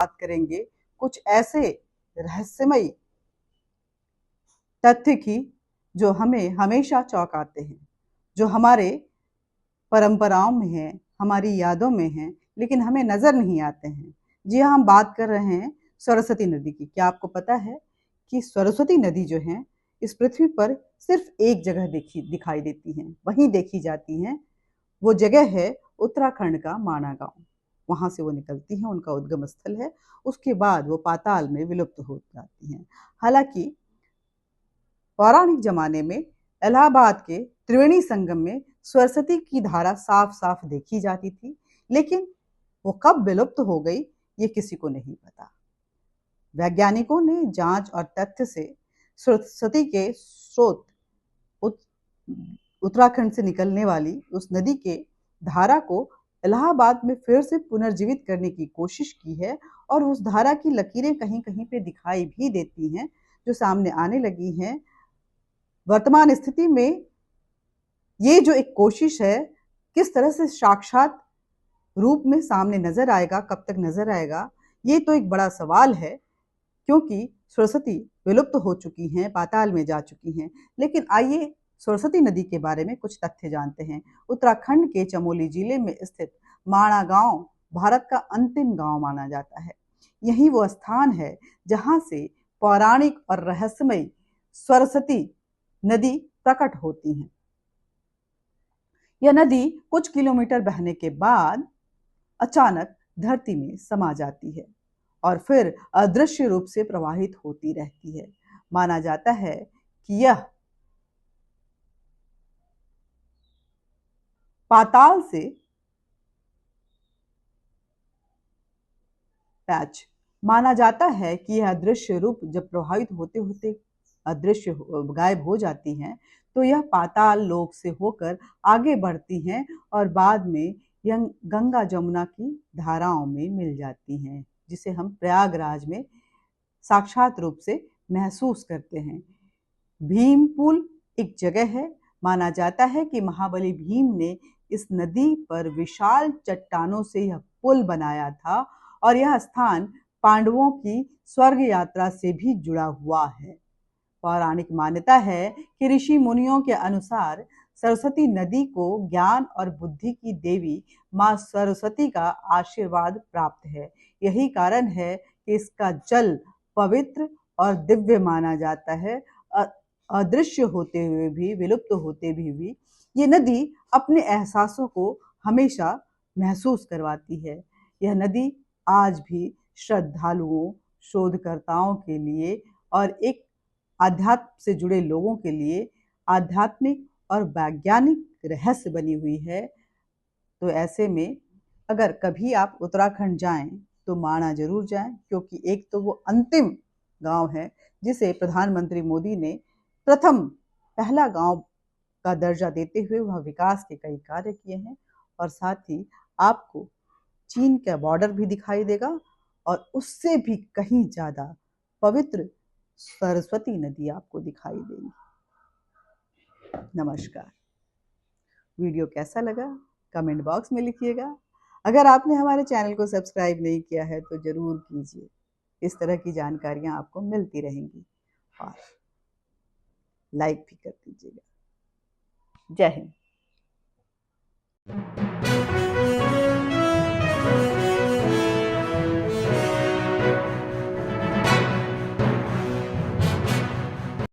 बात करेंगे कुछ ऐसे रहस्यमयी तथ्य की जो हमें हमेशा चौंकाते हैं, जो हमारे परंपराओं में हैं, हमारी यादों में हैं, लेकिन हमें नज़र नहीं आते हैं। जी हाँ, हम बात कर रहे हैं सरस्वती नदी की। क्या आपको पता है कि सरस्वती नदी जो है इस पृथ्वी पर सिर्फ एक जगह दिखाई देती हैं, वहीं देखी जाती हैं। वो जगह है उत्तराखंड का माना गाँव। वहाँ से वो निकलती हैं, उनका उद्गम स्थल है। उसके बाद वो पाताल में विलुप्त हो जाती हैं। हालाँकि पौराणिक ज़माने में इलाहाबाद के त्रिवेणी संगम में सरस्वती की धारा साफ-साफ देखी जाती थी, लेकिन वो कब विलुप्त हो गई, ये किसी को नहीं पता। वैज्ञानिकों ने जांच और तथ्य से सरस्वती के स्रोत उत्तराखंड से निकलने वाली उस नदी के धारा को इलाहाबाद में फिर से पुनर्जीवित करने की कोशिश की है और उस धारा की लकीरें कहीं-कहीं पे दिखाई भी देती हैं, जो सामने आने लगी हैं। वर्तमान स्थिति में ये जो एक कोशिश है, किस तरह से साक्षात रूप में सामने नज़र आएगा, कब तक नज़र आएगा, ये तो एक बड़ा सवाल है, क्योंकि सरस्वती विलुप्त हो चुकी हैं, पाताल में जा चुकी हैं। लेकिन आइए सरस्वती नदी के बारे में कुछ तथ्य जानते हैं। उत्तराखंड के चमोली जिले में स्थित माणा गाँव भारत का अंतिम गाँव माना जाता है। यही वो स्थान है जहाँ से पौराणिक और रहस्यमयी सरस्वती नदी प्रकट होती हैं। यह नदी कुछ किलोमीटर बहने के बाद अचानक धरती में समा जाती है और फिर अदृश्य रूप से प्रवाहित होती रहती है। माना जाता है कि यह पाताल से पैच माना जाता है कि यह अदृश्य रूप जब प्रभावित होते होते अदृश्य गायब हो जाती हैं, तो यह पाताल लोक से होकर आगे बढ़ती हैं और बाद में यह गंगा जमुना की धाराओं में मिल जाती हैं, जिसे हम प्रयागराज में साक्षात रूप से महसूस करते हैं। भीम पुल एक जगह है। माना जाता है कि महाबली भीम ने इस नदी पर विशाल चट्टानों से यह पुल बनाया था और यह स्थान पांडवों की स्वर्ग यात्रा से भी जुड़ा हुआ है। पौराणिक मान्यता है कि ऋषि मुनियों के अनुसार सरस्वती नदी को ज्ञान और बुद्धि की देवी माँ सरस्वती का आशीर्वाद प्राप्त है। यही कारण है कि इसका जल पवित्र और दिव्य माना जाता है। अदृश्य होते हुए भी, विलुप्त होते भी ये नदी अपने एहसासों को हमेशा महसूस करवाती है। यह नदी आज भी श्रद्धालुओं, शोधकर्ताओं के लिए और एक आध्यात्म से जुड़े लोगों के लिए आध्यात्मिक और वैज्ञानिक रहस्य बनी हुई है। तो ऐसे में अगर कभी आप उत्तराखंड जाएं तो माणा जरूर जाएं, क्योंकि एक तो वो अंतिम गांव है जिसे प्रधानमंत्री मोदी ने पहला गांव का दर्जा देते हुए वह विकास के कई कार्य किए हैं। और साथ ही आपको चीन का बॉर्डर भी दिखाई देगा और उससे भी कहीं ज़्यादा पवित्र सरस्वती नदी आपको दिखाई देगी। नमस्कार। वीडियो कैसा लगा कमेंट बॉक्स में लिखिएगा। अगर आपने हमारे चैनल को सब्सक्राइब नहीं किया है तो ज़रूर कीजिए। इस तरह की जानकारियाँ आपको मिलती रहेंगी और लाइक भी कर दीजिएगा। जय हिंद।